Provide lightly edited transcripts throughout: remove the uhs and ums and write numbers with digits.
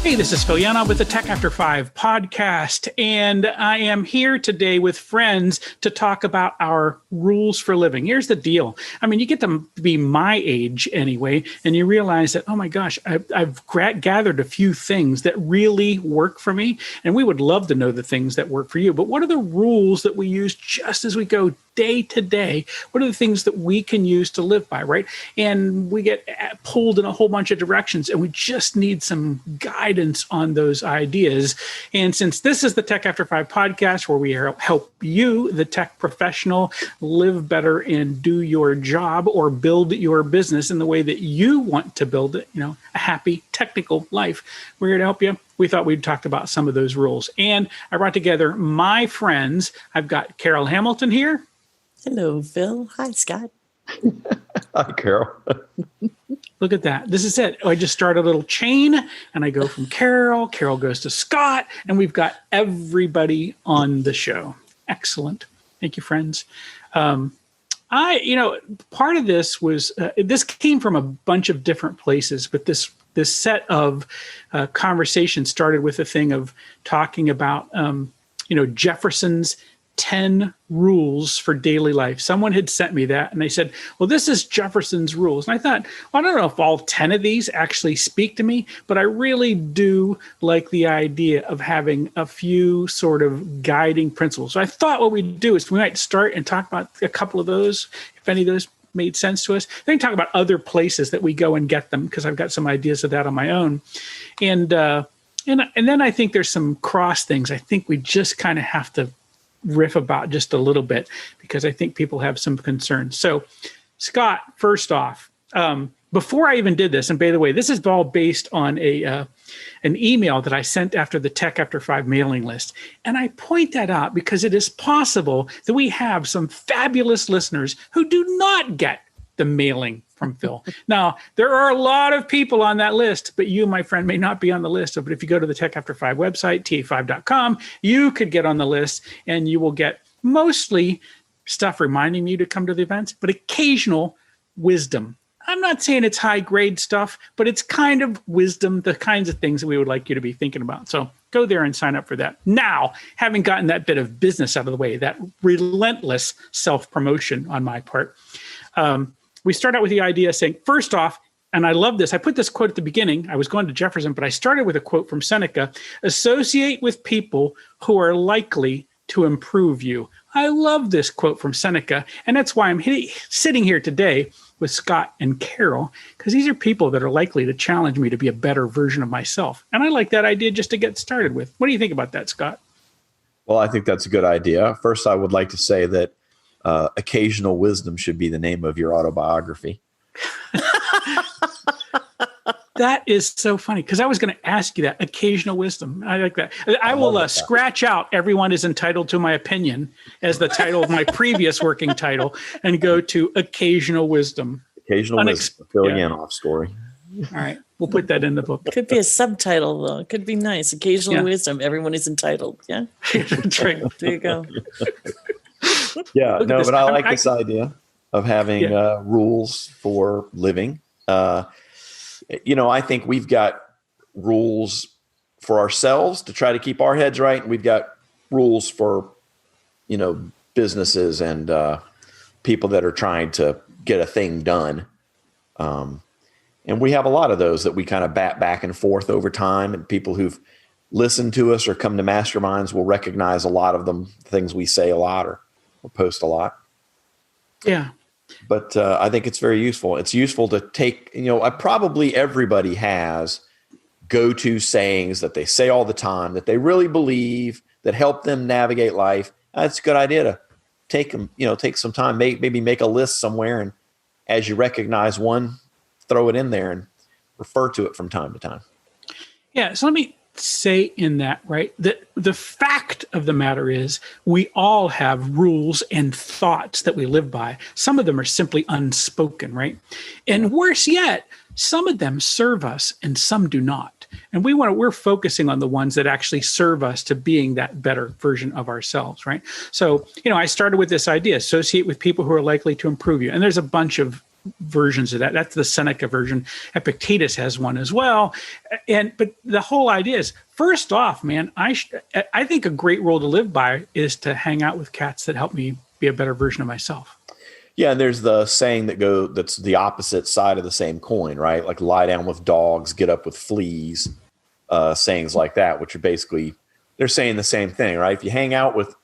Hey, this is Phil Yana with the Tech After 5 podcast, and I am here today with friends to talk about our rules for living. Here's the deal. I mean, you get to be my age anyway, and you realize that, oh my gosh, I've gathered a few things that really work for me, and we would love to know the things that work for you. But what are the rules that we use just as we go day to day? What are the things that we can use to live by, right? And we get pulled in a whole bunch of directions, and we just need some guidance on those ideas. And since this is the Tech After 5 podcast, where we help you, the tech professional, live better and do your job or build your business in the way that you want to build it, a happy technical life, we're here to help you. We thought we'd talk about some of those rules. And I brought together my friends. I've got Carol Hamilton here. Hello, Phil. Hi, Scott. Hi, Carol. Look at that. This is it. I just start a little chain and I go from Carol. Carol goes to Scott, and we've got everybody on the show. Excellent. Thank you, friends. Part of this was, this came from a bunch of different places, but this set of conversations started with a thing of talking about, Jefferson's 10 rules for daily life. Someone had sent me that and they said, well, this is Jefferson's rules. And I thought, well, I don't know if all 10 of these actually speak to me, but I really do like the idea of having a few sort of guiding principles. So I thought what we'd do is we might start and talk about a couple of those, if any of those made sense to us. Then talk about other places that we go and get them, because I've got some ideas of that on my own. And then I think there's some cross things I think we just kind of have to riff about just a little bit, because I think people have some concerns. So, Scott, first off, before I even did this, and by the way, this is all based on an email that I sent after the Tech After 5 mailing list. And I point that out because it is possible that we have some fabulous listeners who do not get the mailing from Phil. Now, there are a lot of people on that list, but you, my friend, may not be on the list. But if you go to the Tech After 5 website, ta5.com, you could get on the list, and you will get mostly stuff reminding you to come to the events, but occasional wisdom. I'm not saying it's high grade stuff, but it's kind of wisdom, the kinds of things that we would like you to be thinking about. So go there and sign up for that. Now, having gotten that bit of business out of the way, that relentless self-promotion on my part, we start out with the idea saying, first off, and I love this, I put this quote at the beginning. I was going to Jefferson, but I started with a quote from Seneca: associate with people who are likely to improve you. I love this quote from Seneca, and that's why I'm sitting here today with Scott and Carol, because these are people that are likely to challenge me to be a better version of myself. And I like that idea just to get started with. What do you think about that, Scott? Well, I think that's a good idea. First, I would like to say that occasional wisdom should be the name of your autobiography. That is so funny, because I was going to ask you that. Occasional wisdom. I like that. I will scratch out "everyone is entitled to my opinion" as the title of my previous working title and go to occasional wisdom. Occasional wisdom. Phil Yanoff story. All right. We'll put that in the book. Could be a subtitle, though. Could be nice. Occasional wisdom. Everyone is entitled. Yeah. That's right. There you go. Yeah. No, but I like this idea of having rules for living. I think we've got rules for ourselves to try to keep our heads right. And we've got rules for, businesses and people that are trying to get a thing done. And we have a lot of those that we kind of bat back and forth over time. And people who've listened to us or come to masterminds will recognize a lot of them, things we say a lot or post a lot. Yeah. But I think it's very useful. It's useful to take, probably everybody has go-to sayings that they say all the time, that they really believe, that help them navigate life. It's a good idea to take them, take some time, maybe make a list somewhere. And as you recognize one, throw it in there and refer to it from time to time. Yeah. So let me say in that, right, that the fact of the matter is we all have rules and thoughts that we live by. Some of them are simply unspoken, right? And worse yet, some of them serve us and some do not. And we're focusing on the ones that actually serve us to being that better version of ourselves, right? So, I started with this idea: associate with people who are likely to improve you. And there's a bunch of versions of that. That's the Seneca version. Epictetus has one as well. But the whole idea is, first off, man, I think a great rule to live by is to hang out with cats that help me be a better version of myself. Yeah, and there's the saying that's the opposite side of the same coin, right? Like lie down with dogs, get up with fleas, sayings like that, which are basically, they're saying the same thing, right? If you hang out with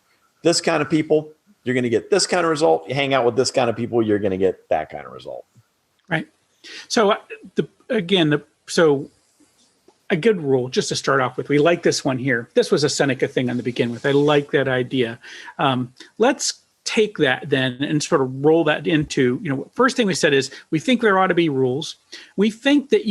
this kind of people, you're going to get this kind of result. You hang out with this kind of people, you're going to get that kind of result. Right. So a good rule, just to start off with, we like this one here. This was a Seneca thing on the begin with. I like that idea. Let's take that then and sort of roll that into, first thing we said is we think there ought to be rules. We think that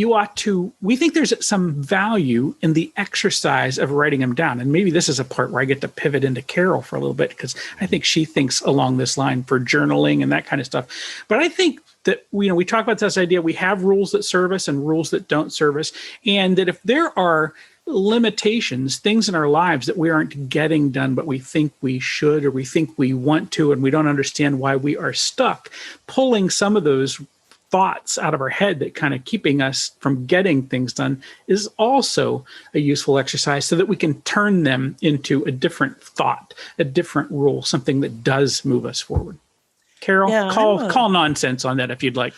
we think there's some value in the exercise of writing them down. And maybe this is a part where I get to pivot into Carol for a little bit, because I think she thinks along this line for journaling and that kind of stuff. But I think that, we talk about this idea, we have rules that serve us and rules that don't serve us. And that if there are limitations, things in our lives that we aren't getting done, but we think we should, or we think we want to, and we don't understand why we are stuck, pulling some of those thoughts out of our head that kind of keeping us from getting things done is also a useful exercise, so that we can turn them into a different thought, a different rule, something that does move us forward. Carol, call nonsense on that if you'd like.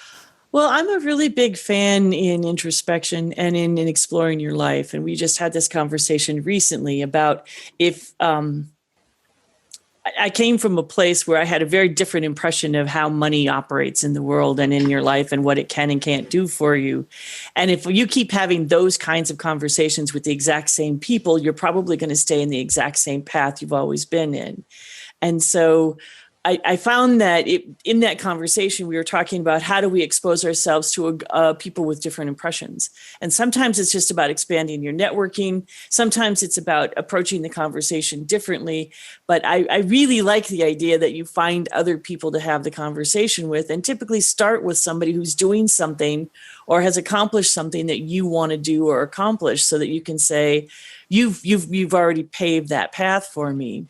Well, I'm a really big fan in introspection and in exploring your life. And we just had this conversation recently about if I came from a place where I had a very different impression of how money operates in the world and in your life and what it can and can't do for you. And if you keep having those kinds of conversations with the exact same people, you're probably going to stay in the exact same path you've always been in. And so I found that in that conversation, we were talking about how do we expose ourselves to people with different impressions. And sometimes it's just about expanding your networking. Sometimes it's about approaching the conversation differently. But I really like the idea that you find other people to have the conversation with, and typically start with somebody who's doing something or has accomplished something that you want to do or accomplish, so that you can say, you've already paved that path for me.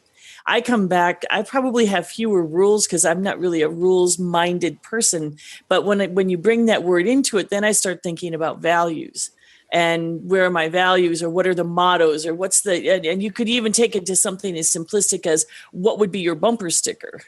I come back, I probably have fewer rules because I'm not really a rules-minded person. But when you bring that word into it, then I start thinking about values. And where are my values, or what are the mottos, or and you could even take it to something as simplistic as what would be your bumper sticker.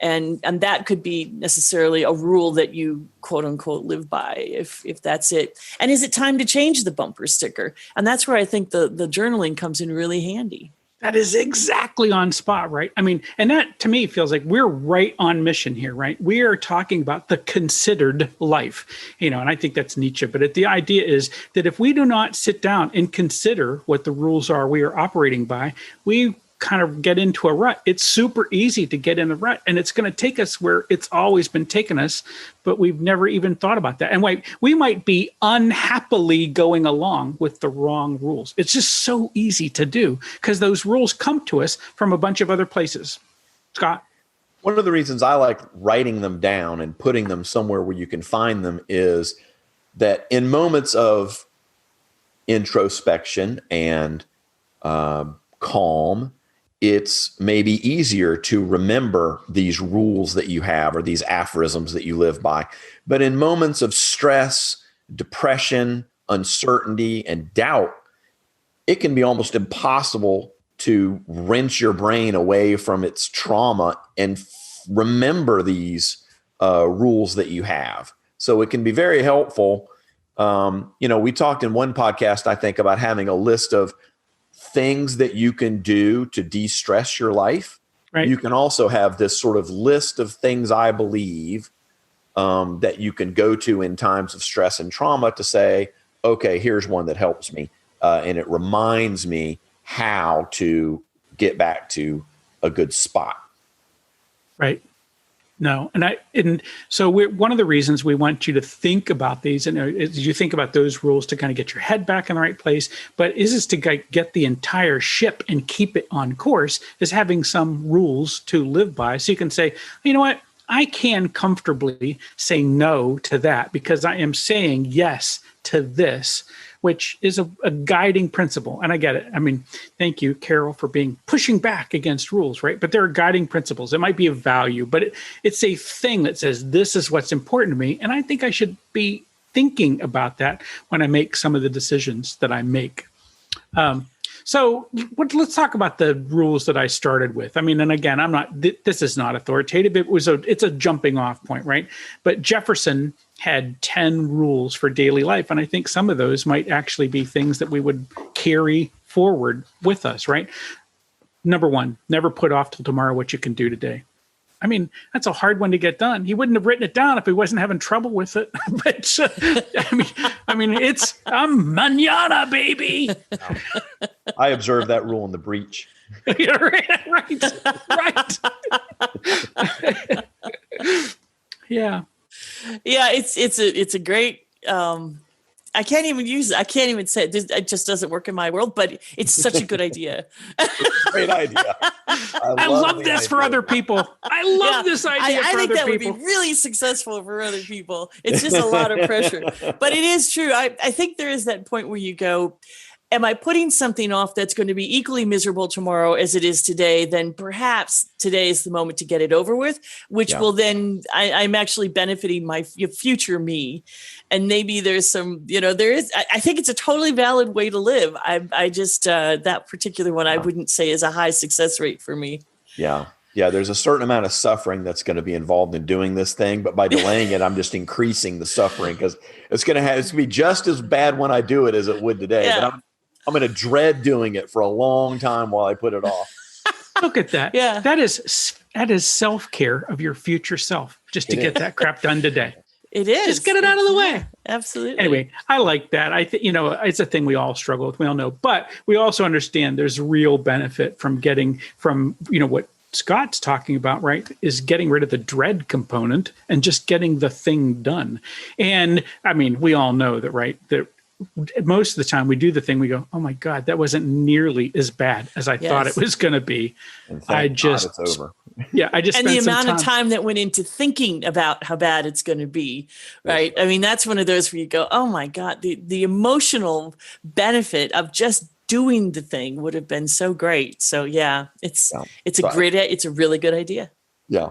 And that could be necessarily a rule that you quote unquote live by, if that's it. And is it time to change the bumper sticker? And that's where I think the journaling comes in really handy. That is exactly on spot, right? I mean, and that to me feels like we're right on mission here, right? We are talking about the considered life, and I think that's Nietzsche. But the idea is that if we do not sit down and consider what the rules are we are operating by, we kind of get into a rut. It's super easy to get in a rut, and it's going to take us where it's always been taking us, but we've never even thought about that. And we might be unhappily going along with the wrong rules. It's just so easy to do because those rules come to us from a bunch of other places. Scott? One of the reasons I like writing them down and putting them somewhere where you can find them is that in moments of introspection and calm, it's maybe easier to remember these rules that you have or these aphorisms that you live by. But in moments of stress, depression, uncertainty, and doubt, it can be almost impossible to wrench your brain away from its trauma and remember these rules that you have. So it can be very helpful. We talked in one podcast, I think, about having a list of things that you can do to de-stress your life. Right. You can also have this sort of list of things I believe that you can go to in times of stress and trauma to say, okay, here's one that helps me. And it reminds me how to get back to a good spot. Right. No. And so one of the reasons we want you to think about these, and is you think about those rules to kind of get your head back in the right place, but is to get the entire ship and keep it on course, is having some rules to live by. So you can say, you know what? I can comfortably say no to that because I am saying yes to this, which is a guiding principle. And I get it. I mean, thank you, Carol, for pushing back against rules, right? But there are guiding principles. It might be a value, but it's a thing that says, this is what's important to me. And I think I should be thinking about that when I make some of the decisions that I make. So let's talk about the rules that I started with. I mean, and again, this is not authoritative. It's a jumping off point, right? But Jefferson had 10 rules for daily life. And I think some of those might actually be things that we would carry forward with us, right? Number 1, never put off till tomorrow what you can do today. I mean, that's a hard one to get done. He wouldn't have written it down if he wasn't having trouble with it. But I'm mañana, baby. I observed that rule in the breach. right. Yeah. Yeah, it's a great. I can't even use it. I can't even say it. It just doesn't work in my world, but it's such a good idea. Great idea. I love this for other people. I love this idea for I think other that people. would be really successful for other people. It's just a lot of pressure. But it is true. I think there is that point where you go, am I putting something off that's going to be equally miserable tomorrow as it is today? Then perhaps today is the moment to get it over with, which will then, I'm actually benefiting my future me. And maybe there's some, I think it's a totally valid way to live. I just, that particular one, I wouldn't say is a high success rate for me. Yeah. Yeah. There's a certain amount of suffering that's going to be involved in doing this thing, but by delaying it, I'm just increasing the suffering because it's going to be just as bad when I do it as it would today. Yeah. But I'm going to dread doing it for a long time while I put it off. Look at that. Yeah. That is self-care of your future self, just to get that crap done today. It is. Just get it out of the way. Absolutely. Anyway, I like that. I think, it's a thing we all struggle with. We all know, but we also understand there's real benefit from getting from, what Scott's talking about, right, is getting rid of the dread component and just getting the thing done. And I mean, we all know that, right, that most of the time we do the thing, we go, oh my God, that wasn't nearly as bad as I thought it was going to be. It's over. Yeah, I just and spent the amount some of time that went into thinking about how bad it's going to be, right? I mean, that's one of those where you go, oh my God, the emotional benefit of just doing the thing would have been so great. So yeah, it's a really good idea. Yeah.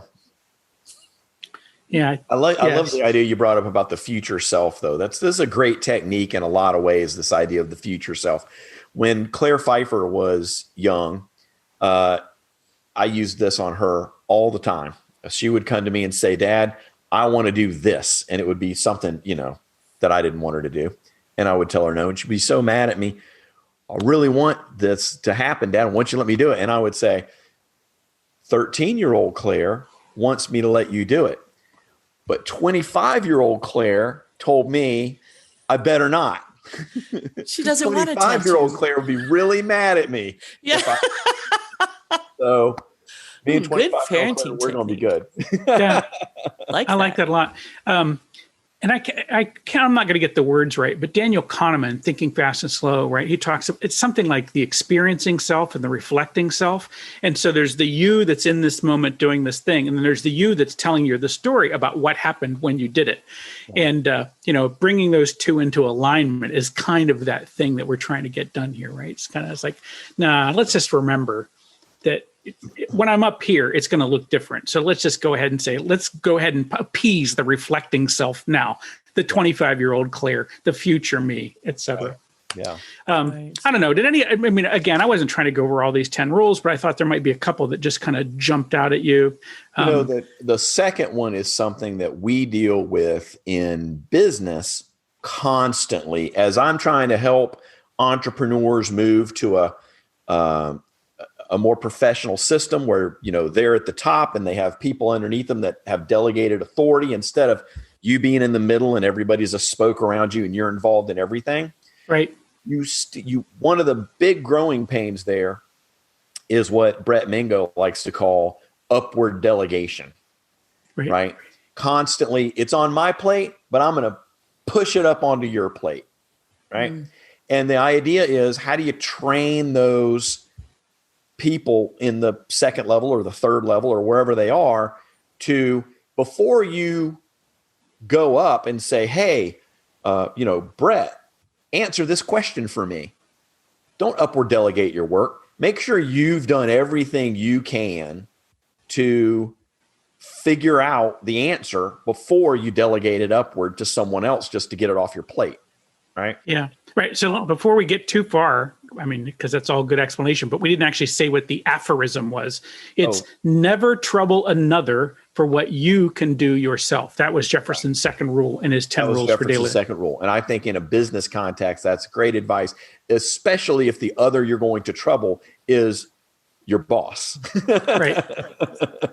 Yeah, I love the idea you brought up about the future self, though. This is a great technique in a lot of ways. This idea of the future self. When Claire Pfeiffer was young, I used this on her all the time. She would come to me and say, "Dad, I want to do this," and it would be something that I didn't want her to do, and I would tell her no, and she'd be so mad at me. I really want this to happen, Dad. I want you to let me do it, and I would say, 13-year-old Claire wants me to let you do it. But 25-year-old Claire told me I better not. She doesn't want to. 25-year-old Claire would be really mad at me. Yeah. So me and 25-year-old Claire, we're going to be good. Yeah. I like that a lot. And I'm not going to get the words right, but Daniel Kahneman, Thinking Fast and Slow, right? He talks, it's something like the experiencing self and the reflecting self. And so there's the you that's in this moment doing this thing. And then there's the you that's telling you the story about what happened when you did it. And, bringing those two into alignment is kind of that thing that we're trying to get done here, right? It's like, let's just remember that when I'm up here, it's going to look different. So let's just go ahead and say, let's go ahead and appease the reflecting self now, the 25-year-old Claire, the future me, et cetera. Yeah. I don't know. Again, I wasn't trying to go over all these 10 rules, but I thought there might be a couple that just kind of jumped out at you. The second one is something that we deal with in business constantly as I'm trying to help entrepreneurs move to a more professional system where, they're at the top and they have people underneath them that have delegated authority instead of you being in the middle and everybody's a spoke around you and you're involved in everything. Right. One of the big growing pains there is what Brett Mingo likes to call upward delegation, right? Constantly, it's on my plate, but I'm going to push it up onto your plate, right? And the idea is, how do you train those people in the second level or the third level or wherever they are to, before you go up and say, hey, Brett, answer this question for me. Don't upward delegate your work. Make sure you've done everything you can to figure out the answer before you delegate it upward to someone else just to get it off your plate. Right? Yeah. Right. So before we get too far, I mean, because that's all good explanation, but we didn't actually say what the aphorism was. It's never trouble another for what you can do yourself. That was Jefferson's second rule in his 10 rules for daily. Second rule. And I think in a business context, that's great advice, especially if the other you're going to trouble is your boss. Right.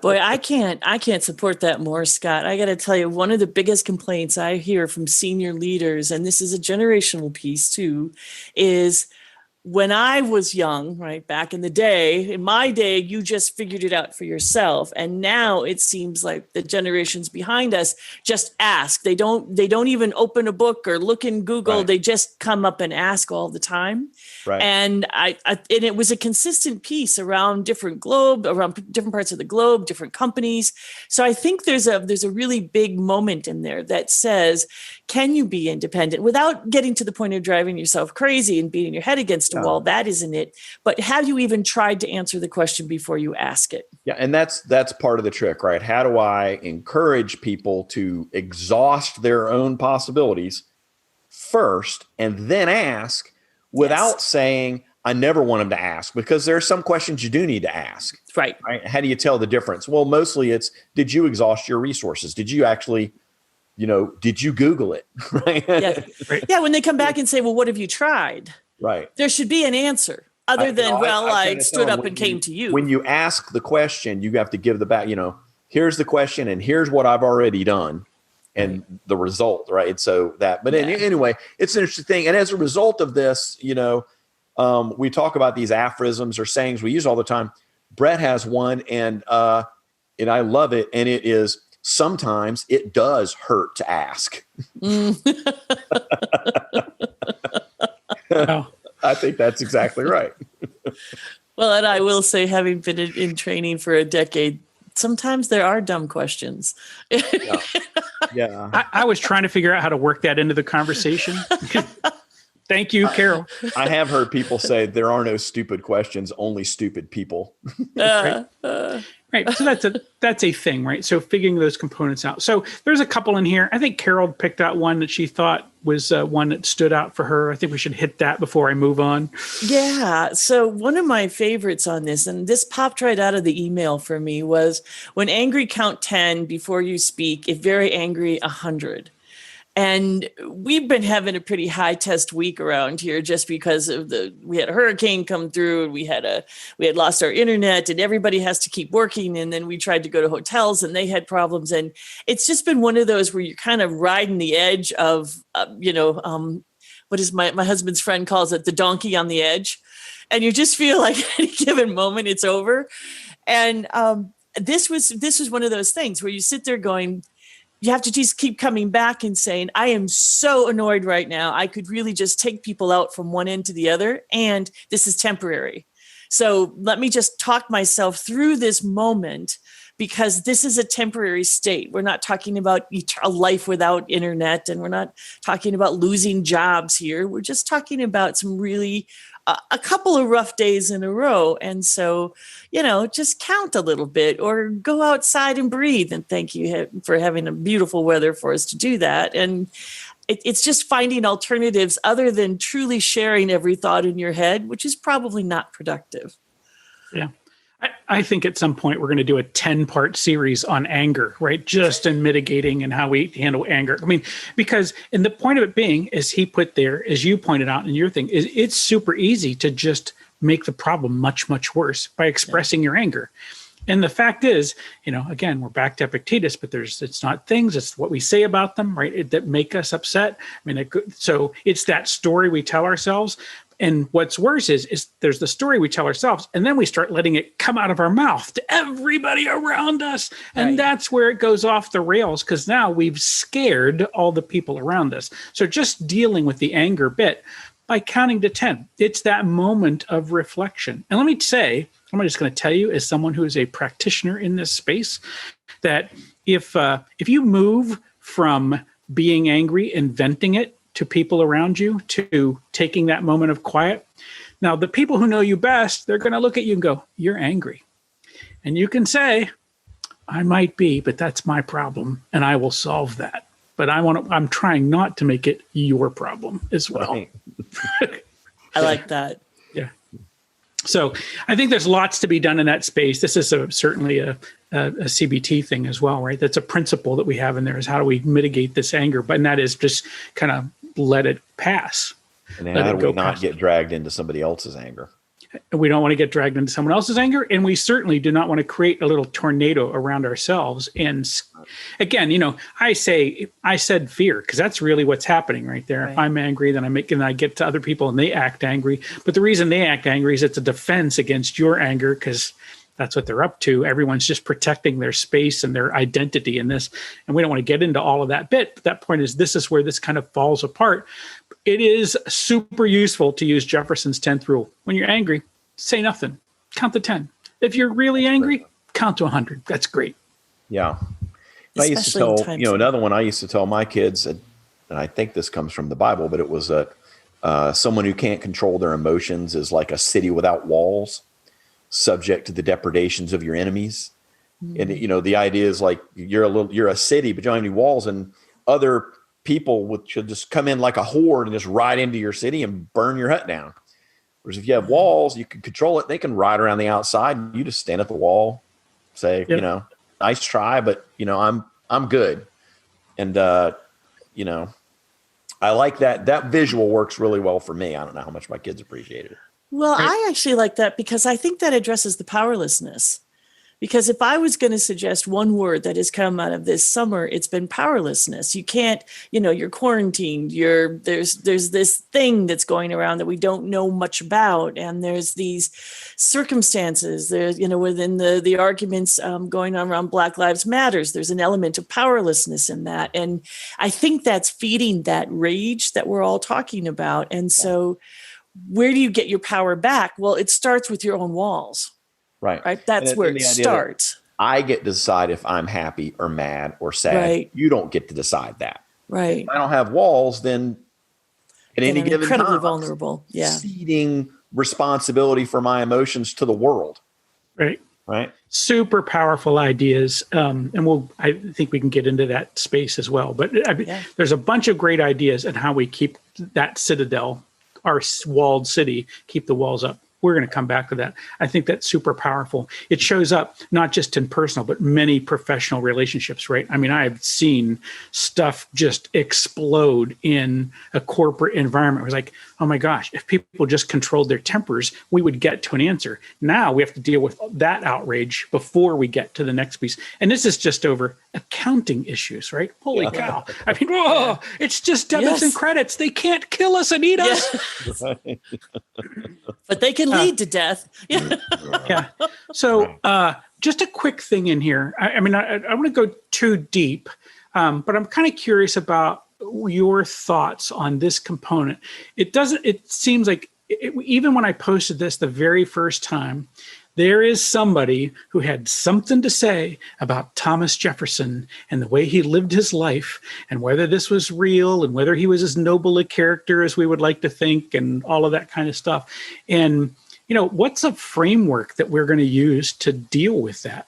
Boy, I can't support that more, Scott. I got to tell you, one of the biggest complaints I hear from senior leaders, and this is a generational piece too, is when I was young, right, back in the day, in my day, you just figured it out for yourself. And now it seems like the generations behind us just ask. They don't even open a book or look in Google. Right. They just come up and ask all the time. Right. And and it was a consistent piece around different parts of the globe, different companies. So I think there's a really big moment in there that says, can you be independent without getting to the point of driving yourself crazy and beating your head against a wall? That isn't it. But have you even tried to answer the question before you ask it? Yeah. And that's part of the trick, right? How do I encourage people to exhaust their own possibilities first and then ask without saying, I never want them to ask, because there are some questions you do need to ask. Right. How do you tell the difference? Well, mostly it's, did you exhaust your resources? Did you actually, did you Google it? Right. Yeah. Right. Yeah. When they come back and say, well, what have you tried? Right. There should be an answer other than, I stood up and came to you. When you ask the question, you have to give the back, here's the question and here's what I've already done and the result. Right. So anyway, it's an interesting thing. And as a result of this, we talk about these aphorisms or sayings we use all the time. Brett has one and I love it. And it is, sometimes it does hurt to ask. Wow. I think that's exactly right. Well, and I will say, having been in training for a decade, sometimes there are dumb questions. Yeah. I was trying to figure out how to work that into the conversation. Thank you, Carol. I have heard people say there are no stupid questions, only stupid people. Right. So that's a thing, right? So figuring those components out. So there's a couple in here. I think Carol picked out one that she thought was one that stood out for her. I think we should hit that before I move on. Yeah. So one of my favorites on this, and this popped right out of the email for me, was when angry, count 10 before you speak. If very angry, 100. And we've been having a pretty high test week around here just because of we had a hurricane come through and we had lost our internet and everybody has to keep working. And then we tried to go to hotels and they had problems. And it's just been one of those where you're kind of riding the edge of, what is my husband's friend calls it, the donkey on the edge. And you just feel like at any given moment it's over. And this was one of those things where you sit there going, you have to just keep coming back and saying, I am so annoyed right now. I could really just take people out from one end to the other. And this is temporary. So let me just talk myself through this moment because this is a temporary state. We're not talking about a life without internet and we're not talking about losing jobs here. We're just talking about some really a couple of rough days in a row. And so, just count a little bit or go outside and breathe. And thank you for having a beautiful weather for us to do that. And it's just finding alternatives other than truly sharing every thought in your head, which is probably not productive. Yeah. I think at some point we're going to do a 10-part series on anger, right? Just in mitigating and how we handle anger. I mean, because, and the point of it being, as he put there, as you pointed out in your thing, is it's super easy to just make the problem much, much worse by expressing your anger. And the fact is, again, we're back to Epictetus, but it's not things, it's what we say about them, right? That make us upset. I mean, so it's that story we tell ourselves. And what's worse is there's the story we tell ourselves, and then we start letting it come out of our mouth to everybody around us. And that's where it goes off the rails, because now we've scared all the people around us. So just dealing with the anger bit by counting to 10, it's that moment of reflection. And let me say, I'm just going to tell you, as someone who is a practitioner in this space, that if you move from being angry and venting it to people around you, to taking that moment of quiet. Now, the people who know you best, they're going to look at you and go, "You're angry." And you can say, "I might be, but that's my problem, and I will solve that. But I'm trying not to make it your problem as well." Right. I like that. Yeah. So I think there's lots to be done in that space. This is certainly a CBT thing as well, right? That's a principle that we have in there, is how do we mitigate this anger? But that is just kind of let it pass. And how do we not get dragged into somebody else's anger? We don't want to get dragged into someone else's anger, and we certainly do not want to create a little tornado around ourselves. And again, I said fear, because that's really what's happening right there. Right. If I'm angry, then I get to other people and they act angry. But the reason they act angry is it's a defense against your anger, because that's what they're up to. Everyone's just protecting their space and their identity in this. And we don't want to get into all of that bit. But that point is, this is where this kind of falls apart. It is super useful to use Jefferson's 10th rule. When you're angry, say nothing. Count to 10. If you're really angry, count to 100. That's great. Yeah. I used to Especially in tell, times- another one I used to tell my kids, and I think this comes from the Bible, but it was someone who can't control their emotions is like a city without walls, subject to the depredations of your enemies. And the idea is like you're a city, but you don't have any walls, and other people should just come in like a horde and just ride into your city and burn your hut down. Whereas if you have walls, you can control it. They can ride around the outside. You just stand at the wall, say, Yep. Nice try, but I'm good. And I like that. That visual works really well for me. I don't know how much my kids appreciate it. Well, I actually like that, because I think that addresses the powerlessness. Because if I was going to suggest one word that has come out of this summer, it's been powerlessness. You can't, you're quarantined. There's this thing that's going around that we don't know much about, and there's these circumstances. There's, within the arguments going on around Black Lives Matters, there's an element of powerlessness in that, and I think that's feeding that rage that we're all talking about. And so, where do you get your power back? Well, it starts with your own walls. Right. That's where it starts. I get to decide if I'm happy or mad or sad. Right. You don't get to decide that. Right. If I don't have walls, then at any given incredibly time, vulnerable. Yeah. ceding responsibility for my emotions to the world. Right. Right. Super powerful ideas. And I think we can get into that space as well. But there's a bunch of great ideas on how we keep that citadel, our walled city, keep the walls up. We're going to come back to that. I think that's super powerful. It shows up not just in personal, but many professional relationships, right? I mean, I've seen stuff just explode in a corporate environment. It was like, oh my gosh, if people just controlled their tempers, we would get to an answer. Now we have to deal with that outrage before we get to the next piece. And this is just over accounting issues, right? Holy cow. I mean, whoa, it's just debits and credits. They can't kill us and eat us. But they can lead to death. Yeah. So just a quick thing in here. I mean, I want to go too deep, but I'm kind of curious about your thoughts on this component. It seems like even when I posted this the very first time, there is somebody who had something to say about Thomas Jefferson and the way he lived his life, and whether this was real and whether he was as noble a character as we would like to think, and all of that kind of stuff. And, what's a framework that we're going to use to deal with that?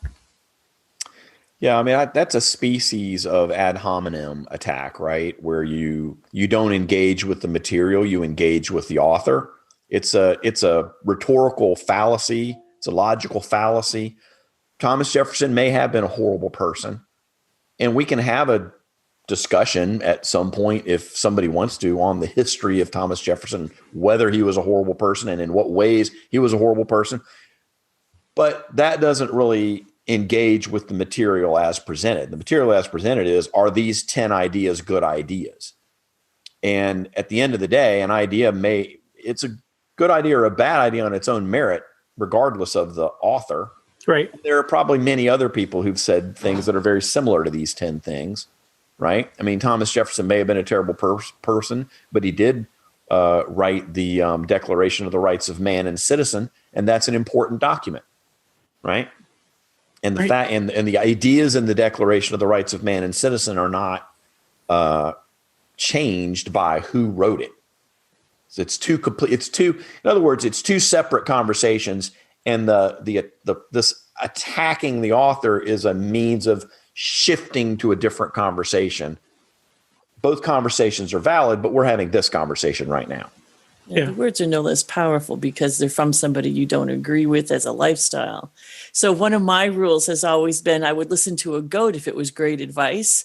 Yeah, I mean, that's a species of ad hominem attack, right? Where you don't engage with the material, you engage with the author. It's a rhetorical fallacy. It's a logical fallacy. Thomas Jefferson may have been a horrible person, and we can have a discussion at some point, if somebody wants to, on the history of Thomas Jefferson, whether he was a horrible person and in what ways he was a horrible person. But that doesn't really engage with the material as presented. The material as presented is, are these 10 ideas good ideas? And at the end of the day, an idea it's a good idea or a bad idea on its own merit, regardless of the author. Right. There are probably many other people who've said things that are very similar to these 10 things, right? I mean, Thomas Jefferson may have been a terrible person, but he did write the Declaration of the Rights of Man and Citizen, and that's an important document, right? And the fact and the ideas in the Declaration of the Rights of Man and Citizen are not changed by who wrote it. So it's two complete. In other words, it's two separate conversations, and this attacking the author is a means of shifting to a different conversation. Both conversations are valid, but we're having this conversation right now. Yeah. The words are no less powerful because they're from somebody you don't agree with as a lifestyle. So one of my rules has always been I would listen to a goat if it was great advice.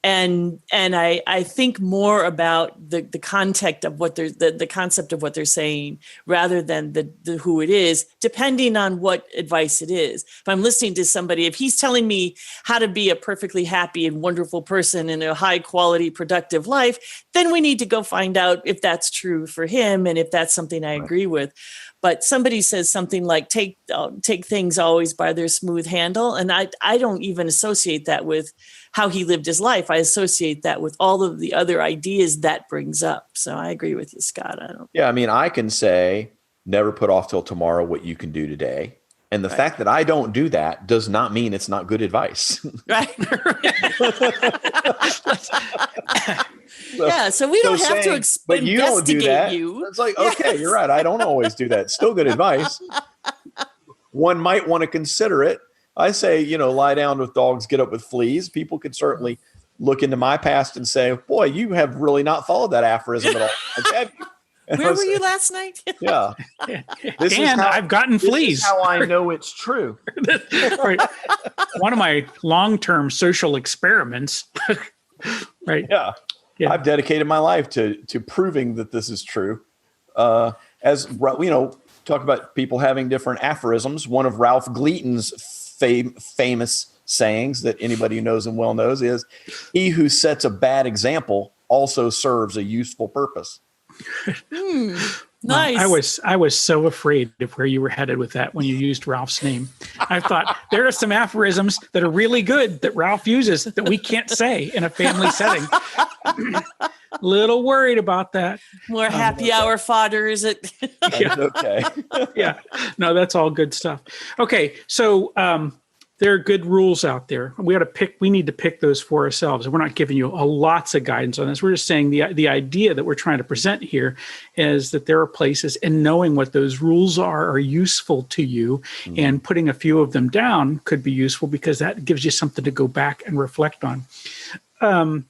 And I think more about the context of what they're the concept of what they're saying rather than the who it is, depending on what advice it is. If I'm listening to somebody, if he's telling me how to be a perfectly happy and wonderful person in a high quality, productive life, then we need to go find out if that's true for him and if that's something I agree with. But somebody says something like take things always by their smooth handle. And I don't even associate that with how he lived his life. I associate that with all of the other ideas that brings up. So I agree with you, Scott. Yeah, I mean, I can say never put off till tomorrow what you can do today. And the fact that I don't do that does not mean it's not good advice. Right. So we don't have to but you don't do that. You. It's like, okay, you're right. I don't always do that. Still good advice. One might want to consider it. I say, lie down with dogs, get up with fleas. People could certainly look into my past and say, boy, you have really not followed that aphorism at all. Have you? Where were you last night? Yeah. I've gotten fleas. This is how I know it's true. Right. One of my long-term social experiments. Right. Yeah. I've dedicated my life to proving that this is true. As talk about people having different aphorisms. One of Ralph Gleaton's famous sayings that anybody who knows him well knows is, "He who sets a bad example also serves a useful purpose." Nice. I was so afraid of where you were headed with that when you used Ralph's name. I thought there are some aphorisms that are really good that Ralph uses that we can't say in a family setting. Little worried about that. More happy hour fodder, is it? Yeah. Okay. Yeah. No, that's all good stuff. Okay. So there are good rules out there. We need to pick those for ourselves. We're not giving you lots of guidance on this. We're just saying the idea that we're trying to present here is that there are places, and knowing what those rules are useful to you, and putting a few of them down could be useful because that gives you something to go back and reflect on.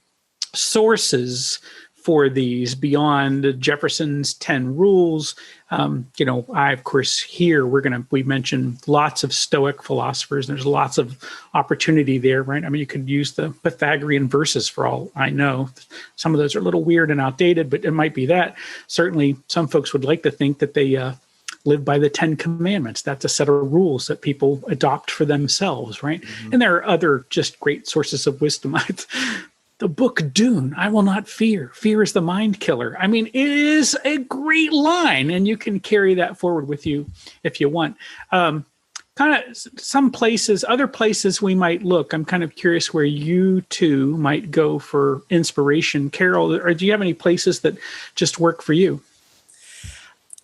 Sources for these beyond Jefferson's 10 rules. Of course, here we mentioned lots of Stoic philosophers. There's lots of opportunity there, right? I mean, you could use the Pythagorean verses for all I know. Some of those are a little weird and outdated, but it might be that. Certainly, some folks would like to think that they live by the 10 commandments. That's a set of rules that people adopt for themselves, right? Mm-hmm. And there are other just great sources of wisdom. The book Dune, I will not fear. Fear is the mind killer. I mean, it is a great line, and you can carry that forward with you if you want. Kind of some places, other places we might look. I'm kind of curious where you two might go for inspiration. Carol, or do you have any places that just work for you?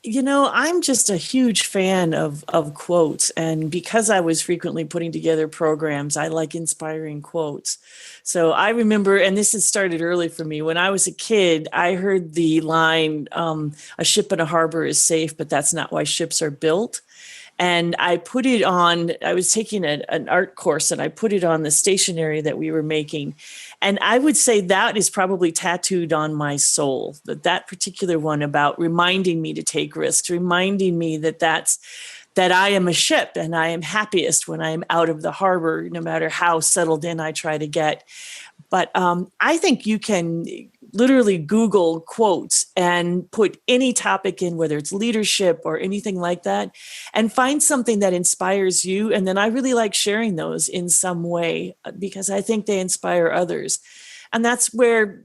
I'm just a huge fan of quotes. And because I was frequently putting together programs, I like inspiring quotes. So I remember, and this has started early for me, when I was a kid, I heard the line, "A ship in a harbor is safe, but that's not why ships are built." And I put it on, I was taking an art course, and I put it on the stationery that we were making. And I would say that is probably tattooed on my soul, that particular one about reminding me to take risks, reminding me that I am a ship and I am happiest when I am out of the harbor, no matter how settled in I try to get. But I think you can literally Google quotes and put any topic in, whether it's leadership or anything like that, and find something that inspires you. And then I really like sharing those in some way because I think they inspire others. And that's where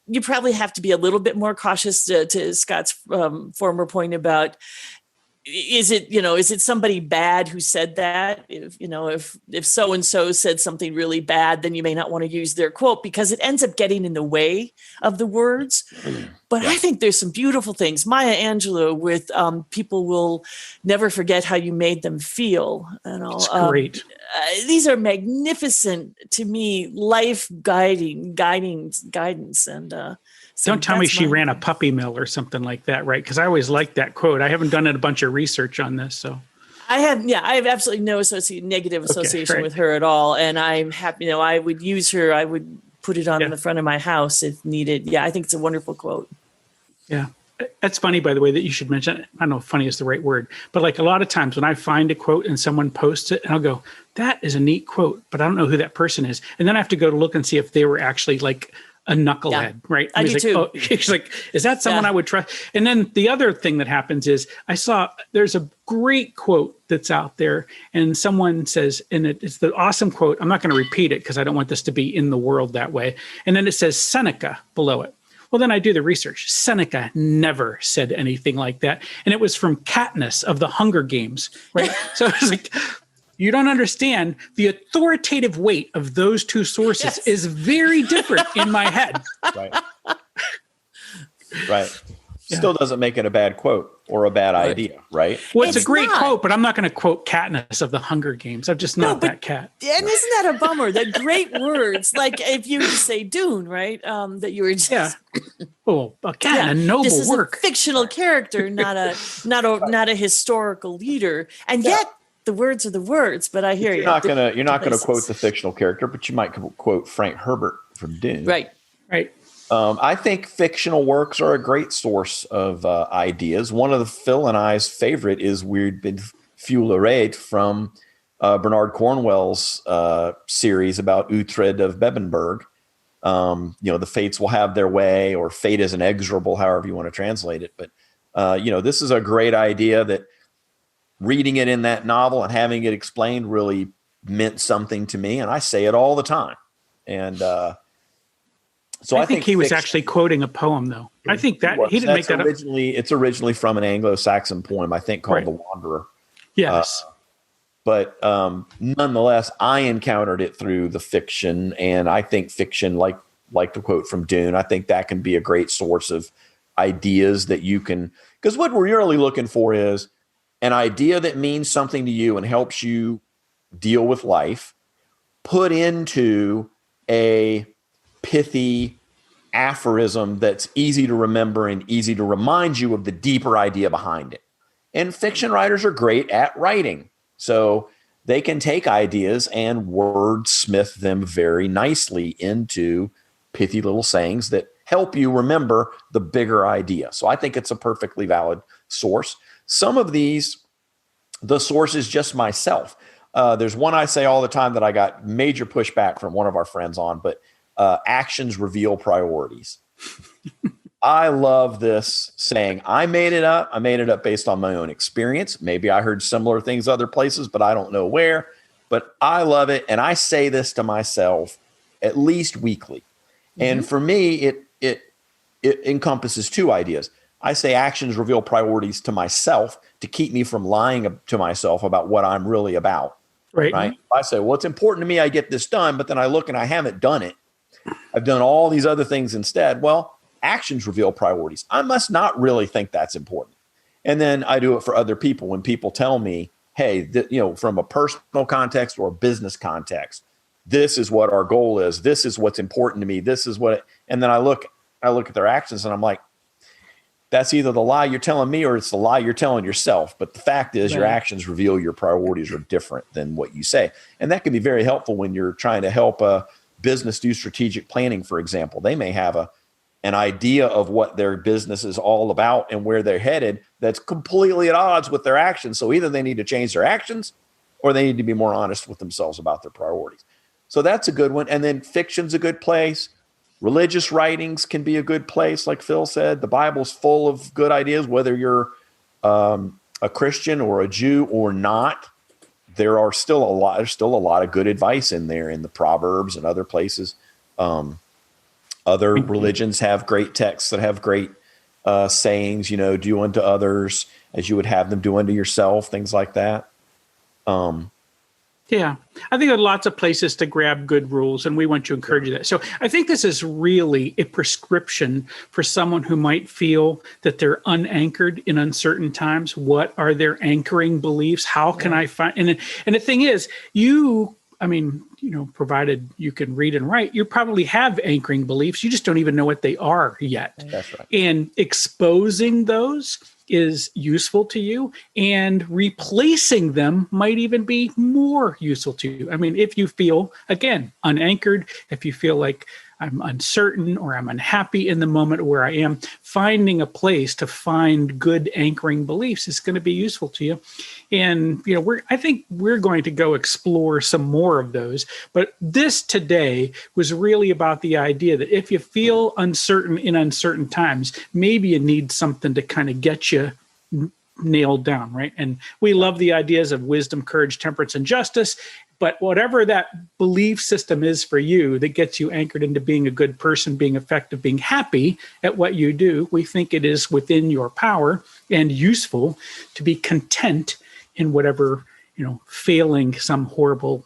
you probably have to be a little bit more cautious to Scott's former point about, is it somebody bad who said that? If so-and-so said something really bad, then you may not want to use their quote because it ends up getting in the way of the words. But I think there's some beautiful things. Maya Angelou with people will never forget how you made them feel. It's great. These are magnificent to me, life guidance. And so don't tell me that's she my- ran a puppy mill or something like that, right? Because I always liked that quote. I haven't done a bunch of research on this, so. I have absolutely no negative association right. with her at all. And I'm happy, I would use her. I would put it on the front of my house if needed. Yeah, I think it's a wonderful quote. Yeah. That's funny, by the way, that you should mention it. I don't know if funny is the right word, but like a lot of times when I find a quote and someone posts it, and I'll go, that is a neat quote, but I don't know who that person is. And then I have to go to look and see if they were actually like a knucklehead, right? I do like, too. Oh, she's like, is that someone I would trust? And then the other thing that happens is I saw there's a great quote that's out there, and someone says, and it's the awesome quote. I'm not going to repeat it because I don't want this to be in the world that way. And then it says Seneca below it. Well, then I do the research. Seneca never said anything like that. And it was from Katniss of the Hunger Games, right? So it's like, you don't understand the authoritative weight of those two sources is very different in my head. Right. Right. Still doesn't make it a bad quote or a bad idea, right? Well, it's a It's great not. quote, but I'm not going to quote Katniss of the Hunger Games. I'm just not that cat. And isn't that a bummer? The great words, like if you just say Dune, right? That you were just Oh, again, a noble this is work. a fictional character, not a historical leader, and yet the words are the words. But I hear You're you. not gonna Devices. quote the fictional character, but you might quote Frank Herbert from Dune. Right. Right. I think fictional works are a great source of ideas. One of Phil and I's favorite is Weird Bid Feulerait from Bernard Cornwell's series about Uhtred of Bebbanburg. The fates will have their way, or fate is inexorable, however you want to translate it. But, this is a great idea that reading it in that novel and having it explained really meant something to me. And I say it all the time. And, so I think he was fiction- actually quoting a poem, though. I think that he didn't make that up. It's originally from an Anglo-Saxon poem, I think, called Right. The Wanderer. Yes. But nonetheless, I encountered it through the fiction, and I think fiction, like the quote from Dune, I think that can be a great source of ideas that you can. Because what we're really looking for is an idea that means something to you and helps you deal with life, put into a pithy aphorism that's easy to remember and easy to remind you of the deeper idea behind it. And fiction writers are great at writing. So they can take ideas and wordsmith them very nicely into pithy little sayings that help you remember the bigger idea. So I think it's a perfectly valid source. Some of these, the source is just myself. There's one I say all the time that I got major pushback from one of our friends on, but actions reveal priorities. I love this saying. I made it up. I made it up based on my own experience. Maybe I heard similar things other places, but I don't know where. But I love it. And I say this to myself at least weekly. And for me, it encompasses two ideas. I say actions reveal priorities to myself to keep me from lying to myself about what I'm really about. Right. I say, well, it's important to me I get this done, but then I look and I haven't done it. I've done all these other things instead. Well, actions reveal priorities. I must not really think that's important. And then I do it for other people. When people tell me, hey, from a personal context or a business context, this is what our goal is. This is what's important to me. This is what, and then I look at their actions and I'm like, that's either the lie you're telling me or it's the lie you're telling yourself. But the fact is your actions reveal your priorities are different than what you say. And that can be very helpful when you're trying to help a business do strategic planning, for example. They may have an idea of what their business is all about and where they're headed that's completely at odds with their actions. So either they need to change their actions or they need to be more honest with themselves about their priorities. So that's a good one. And then fiction's a good place. Religious writings can be a good place. Like Phil said, the Bible's full of good ideas, whether you're a Christian or a Jew or not. There's still a lot of good advice in there in the Proverbs and other places. Other religions have great texts that have great sayings, do unto others as you would have them do unto yourself, things like that. Yeah, I think there are lots of places to grab good rules, and we want to encourage that. So I think this is really a prescription for someone who might feel that they're unanchored in uncertain times. What are their anchoring beliefs? How can I find? And the thing is, provided you can read and write, you probably have anchoring beliefs. You just don't even know what they are yet. That's right. And exposing those is useful to you, and replacing them might even be more useful to you. I mean, if you feel, again, unanchored, if you feel like I'm uncertain or I'm unhappy in the moment where I am, finding a place to find good anchoring beliefs is going to be useful to you. And, I think we're going to go explore some more of those. But this today was really about the idea that if you feel uncertain in uncertain times, maybe you need something to kind of get you nailed down, right? And we love the ideas of wisdom, courage, temperance, and justice. But whatever that belief system is for you that gets you anchored into being a good person, being effective, being happy at what you do, we think it is within your power and useful to be content in whatever, failing some horrible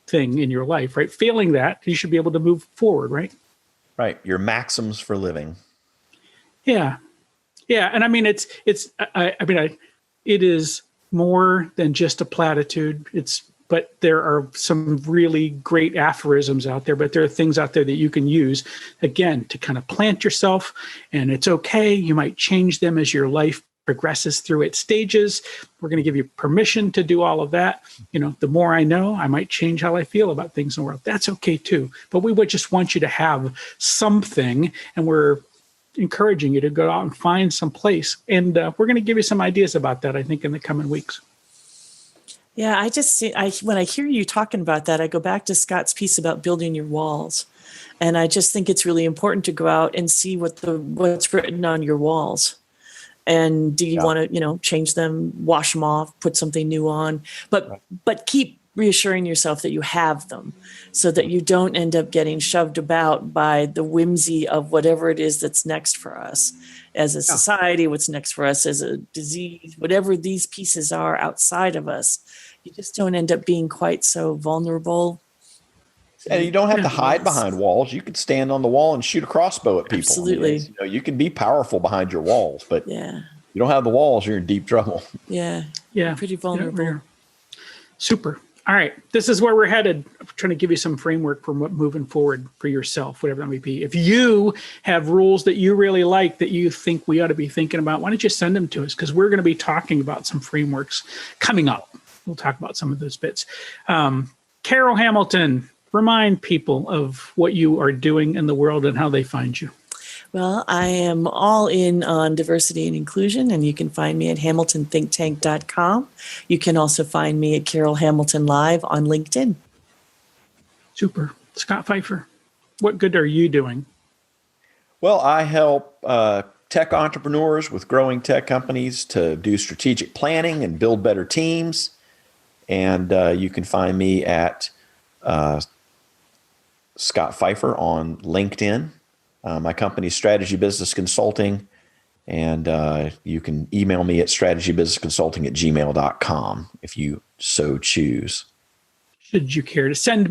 thing in your life, right? Failing that, you should be able to move forward, right? Right. Your maxims for living. Yeah. Yeah. And I mean, it is more than just a platitude. But there are some really great aphorisms out there, but there are things out there that you can use, again, to kind of plant yourself, and it's okay. You might change them as your life progresses through its stages. We're going to give you permission to do all of that. The more I know, I might change how I feel about things in the world. That's okay too. But we would just want you to have something, and we're encouraging you to go out and find some place. And we're going to give you some ideas about that, I think, in the coming weeks. Yeah, when I hear you talking about that, I go back to Scott's piece about building your walls. And I just think it's really important to go out and see what's written on your walls. And do you want to, change them, wash them off, put something new on, but keep reassuring yourself that you have them so that you don't end up getting shoved about by the whimsy of whatever it is that's next for us as a society, what's next for us as a disease, whatever these pieces are outside of us. You just don't end up being quite so vulnerable. And you don't have to hide behind walls. You could stand on the wall and shoot a crossbow at people. Absolutely. You can be powerful behind your walls, but you don't have the walls, you're in deep trouble. Yeah. Yeah. Pretty vulnerable. Yeah. Super. All right. This is where we're headed. I'm trying to give you some framework for moving forward for yourself, whatever that may be. If you have rules that you really like that you think we ought to be thinking about, why don't you send them to us? Because we're going to be talking about some frameworks coming up. We'll talk about some of those bits. Carol Hamilton, remind people of what you are doing in the world and how they find you. Well, I am all in on diversity and inclusion, and you can find me at hamiltonthinktank.com. You can also find me at Carol Hamilton Live on LinkedIn. Super. Scott Pfeiffer, what good are you doing? Well, I help tech entrepreneurs with growing tech companies to do strategic planning and build better teams. And you can find me at Scott Pfeiffer on LinkedIn. My company's Strategy Business Consulting, and you can email me at strategybusinessconsulting@gmail.com if you so choose. Should you care to send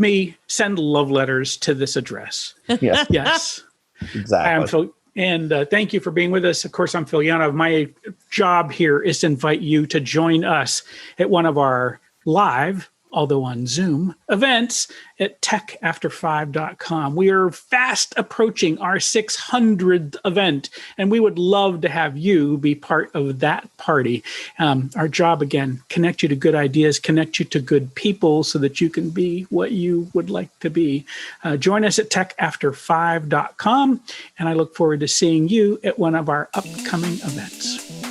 love letters to this address? Yes. Yes. Exactly. I'm Phil, and thank you for being with us. Of course, I'm Phil Yanov. My job here is to invite you to join us at one of our live, although on Zoom, events at techafter5.com. We are fast approaching our 600th event, and we would love to have you be part of that party. Our job, again, connect you to good ideas, connect you to good people so that you can be what you would like to be. Join us at techafter5.com, and I look forward to seeing you at one of our upcoming events.